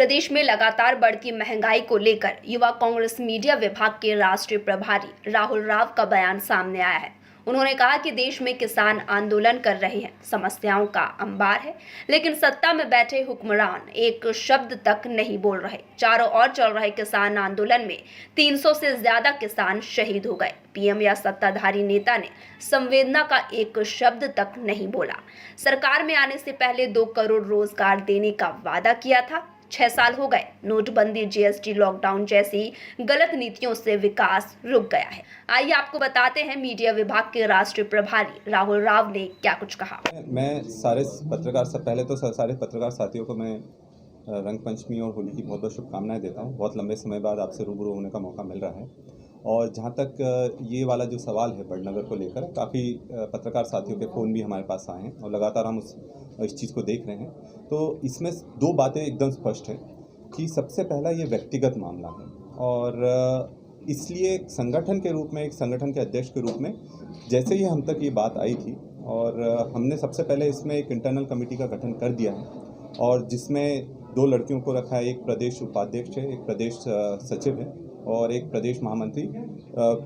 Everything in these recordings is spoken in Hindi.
प्रदेश में लगातार बढ़ती महंगाई को लेकर युवा कांग्रेस मीडिया विभाग के राष्ट्रीय प्रभारी राहुल राव का बयान सामने आया है। उन्होंने कहा कि देश में किसान आंदोलन कर रहे हैं, समस्याओं का अंबार है, लेकिन सत्ता में बैठे हुक्मरान एक शब्द तक नहीं बोल रहे। चारों ओर चल रहे किसान आंदोलन में 300 से ज्यादा किसान शहीद हो गए। पीएम या सत्ताधारी नेता ने संवेदना का एक शब्द तक नहीं बोला। सरकार में आने से पहले 2 करोड़ रोजगार देने का वादा किया था। 6 साल हो गए। नोटबंदी, जीएसटी, लॉकडाउन जैसी गलत नीतियों से विकास रुक गया है। आइए आपको बताते हैं मीडिया विभाग के राष्ट्रीय प्रभारी राहुल राव ने क्या कुछ कहा। मैं सारे पत्रकार साथियों को मैं रंग पंचमी और होली की बहुत बहुत शुभकामनाएं देता हूं। बहुत लंबे समय बाद आपसे रूबरू होने का मौका मिल रहा है। और जहां तक ये वाला जो सवाल है बड़नगर को लेकर, काफ़ी पत्रकार साथियों के फ़ोन भी हमारे पास आए हैं और लगातार हम इस चीज़ को देख रहे हैं। तो इसमें 2 बातें एकदम स्पष्ट हैं कि सबसे पहला ये व्यक्तिगत मामला है और इसलिए एक संगठन के रूप में, एक संगठन के अध्यक्ष के रूप में जैसे ही हम तक ये बात आई थी और हमने सबसे पहले इसमें एक इंटरनल कमेटी का गठन कर दिया है और जिसमें 2 लड़कियों को रखा है। एक प्रदेश उपाध्यक्ष है, एक प्रदेश सचिव है और एक प्रदेश महामंत्री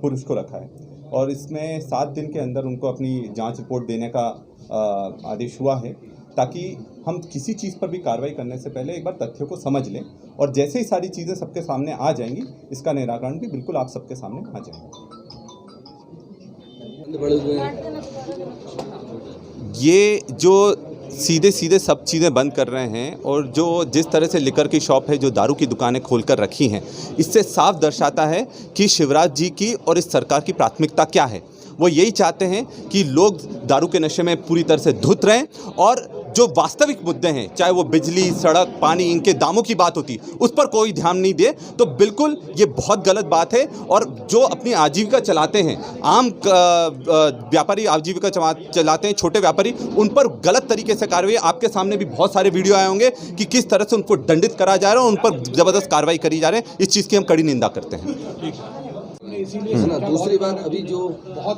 पुरुष को रखा है। और इसमें 7 दिन के अंदर उनको अपनी जांच रिपोर्ट देने का आदेश हुआ है, ताकि हम किसी चीज़ पर भी कार्रवाई करने से पहले एक बार तथ्यों को समझ लें और जैसे ही सारी चीज़ें सबके सामने आ जाएंगी, इसका निराकरण भी बिल्कुल आप सबके सामने आ जाएगा। ये जो सीधे सीधे सब चीज़ें बंद कर रहे हैं और जो जिस तरह से लिकर की शॉप है, जो दारू की दुकानें खोलकर रखी हैं, इससे साफ दर्शाता है कि शिवराज जी की और इस सरकार की प्राथमिकता क्या है। वो यही चाहते हैं कि लोग दारू के नशे में पूरी तरह से धुत रहें और जो वास्तविक मुद्दे हैं, चाहे वो बिजली, सड़क, पानी, इनके दामों की बात होती, उस पर कोई ध्यान नहीं दे। तो बिल्कुल ये बहुत गलत बात है। और जो अपनी आजीविका चलाते हैं, आम व्यापारी आजीविका चलाते हैं, छोटे व्यापारी, उन पर गलत तरीके से कार्रवाई। आपके सामने भी बहुत सारे वीडियो आए होंगे कि किस तरह से उनको दंडित करा जा रहा है और उन पर ज़बरदस्त कार्रवाई करी जा रही है। इस चीज़ की हम कड़ी निंदा करते हैं। दूसरी बात, अभी जो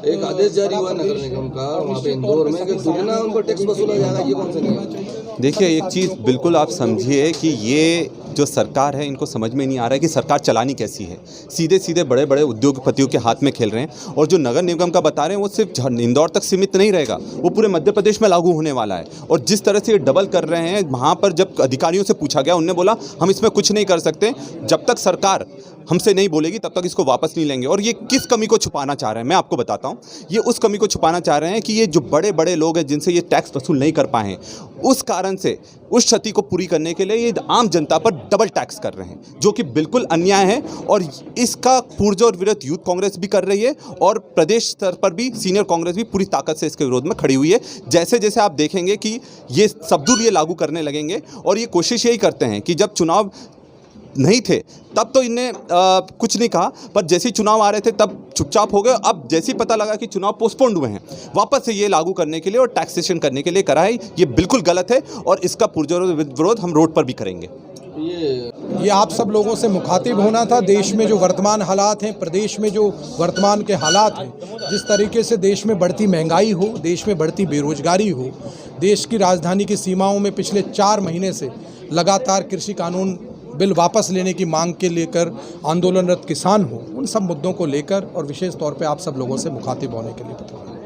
एक आदेश जारी हुआ नगर निगम का वहाँ पे इंदौर में कि दुगना उनको टैक्स वसूला जाएगा, ये कौन सा नियम है? देखिए, एक चीज़ बिल्कुल आप समझिए कि ये जो सरकार है, इनको समझ में नहीं आ रहा है कि सरकार चलानी कैसी है। सीधे सीधे बड़े बड़े उद्योगपतियों के हाथ में खेल रहे हैं और जो नगर निगम का बता रहे हैं वो सिर्फ इंदौर तक सीमित नहीं रहेगा, वो पूरे मध्य प्रदेश में लागू होने वाला है। और जिस तरह से ये डबल कर रहे हैं, वहाँ पर जब अधिकारियों से पूछा गया, उन्होंने बोला हम इसमें कुछ नहीं कर सकते, जब तक सरकार हमसे नहीं बोलेगी तब तक इसको वापस नहीं लेंगे। और ये किस कमी को छुपाना चाह रहे हैं, मैं आपको बताता हूँ। ये उस कमी को छुपाना चाह रहे हैं कि ये जो बड़े बड़े लोग हैं जिनसे ये टैक्स वसूल नहीं कर पाए हैं, उस कारण से उस क्षति को पूरी करने के लिए ये आम जनता पर डबल टैक्स कर रहे हैं, जो कि बिल्कुल अन्याय है। और इसका पुरजोर विरोध यूथ कांग्रेस भी कर रही है और प्रदेश स्तर पर भी सीनियर कांग्रेस भी पूरी ताकत से इसके विरोध में खड़ी हुई है। जैसे जैसे आप देखेंगे कि ये सबदूर ये लागू करने लगेंगे और ये कोशिश यही करते हैं कि जब चुनाव नहीं थे तब तो इनने कुछ नहीं कहा, पर जैसे ही चुनाव आ रहे थे तब चुपचाप हो गए। अब जैसे ही पता लगा कि चुनाव पोस्टपोन्ड हुए हैं, वापस से ये लागू करने के लिए और टैक्सेशन करने के लिए करा है। ये बिल्कुल गलत है और इसका पुरजोर विरोध हम रोड पर भी करेंगे। ये आप सब लोगों से मुखातिब होना था। देश में जो वर्तमान हालात हैं, प्रदेश में जो वर्तमान के हालात हैं, जिस तरीके से देश में बढ़ती महंगाई हो, देश में बढ़ती बेरोजगारी हो, देश की राजधानी की सीमाओं में पिछले 4 महीने से लगातार कृषि कानून बिल वापस लेने की मांग के लेकर आंदोलनरत किसान हो, उन सब मुद्दों को लेकर और विशेष तौर पे आप सब लोगों से मुखातिब होने के लिए बता रहा हूँ।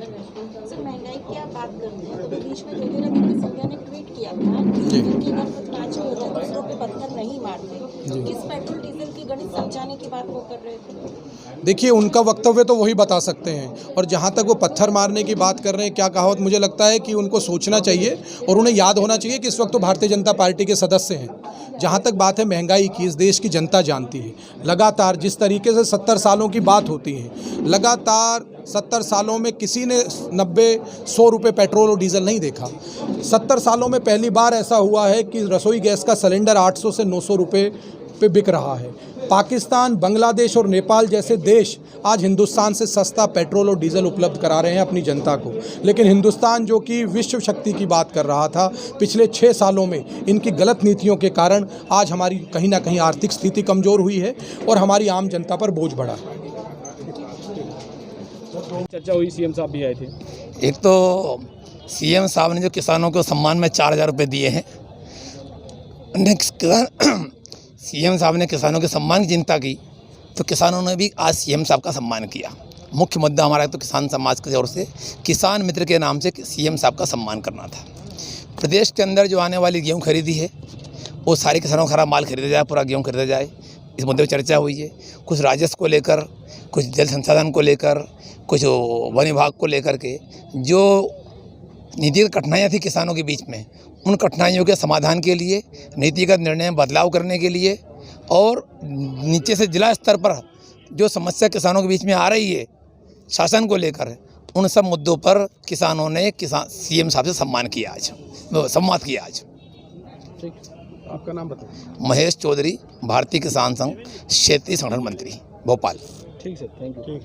महंगाई की आप बात करते हैं, तो बीच में ज्योतिरादित्य सिंधिया ने ट्वीट किया था कि जिनके घर बदमाशी हो जाए दूसरों पे पत्थर नहीं मारते। किस पेट्रोल डीजल की गणित समझाने की बात वो कर रहे थे? देखिए, उनका वक्तव्य तो वही बता सकते हैं। और जहाँ तक वो पत्थर मारने की बात कर रहे हैं, क्या कहावत, मुझे लगता है कि उनको सोचना चाहिए और उन्हें याद होना चाहिए कि इस वक्त तो भारतीय जनता पार्टी के सदस्य हैं। जहाँ तक बात है महंगाई की, इस देश की जनता जानती है। लगातार जिस तरीके से 70 सालों की बात होती है, लगातार 70 सालों में किसी ने 90-100 रुपये पेट्रोल और डीजल नहीं देखा। 70 सालों में पहली बार ऐसा हुआ है कि रसोई गैस का सिलेंडर 800 से 900 रुपये पे बिक रहा है। पाकिस्तान, बांग्लादेश और नेपाल जैसे देश आज हिंदुस्तान से सस्ता पेट्रोल और डीजल उपलब्ध करा रहे हैं अपनी जनता को। लेकिन हिंदुस्तान, जो कि विश्व शक्ति की बात कर रहा था, पिछले 6 सालों में इनकी गलत नीतियों के कारण आज हमारी कहीं ना कहीं आर्थिक स्थिति कमज़ोर हुई है और हमारी आम जनता पर बोझ बढ़ा है। चर्चा हुई, सीएम साहब भी आए थे। एक तो सीएम साहब ने जो किसानों को सम्मान में 4,000 रुपये दिए हैं, सीएम साहब ने किसानों के सम्मान की चिंता की तो किसानों ने भी आज सीएम साहब का सम्मान किया। मुख्य मुद्दा हमारा तो किसान समाज की ओर से किसान मित्र के नाम से सीएम साहब का सम्मान करना था। प्रदेश के अंदर जो आने वाली गेहूँ खरीदी है वो सारे किसानों का खराब माल खरीदा जाए, पूरा गेहूँ खरीदा जाए, इस मुद्दे पर चर्चा हुई है। कुछ राजस्व को लेकर, कुछ जल संसाधन को लेकर, कुछ वन विभाग को लेकर के जो नीतिगत कठिनाइयाँ थी किसानों के बीच में, उन कठिनाइयों के समाधान के लिए, नीतिगत निर्णय में बदलाव करने के लिए और नीचे से जिला स्तर पर जो समस्या किसानों के बीच में आ रही है शासन को लेकर, उन सब मुद्दों पर किसानों ने सीएम साहब से संवाद किया आज। ठीक, आपका नाम बताओ। महेश चौधरी, भारतीय किसान संघ क्षेत्रीय संगठन मंत्री, भोपाल। ठीक सर, थैंक यू।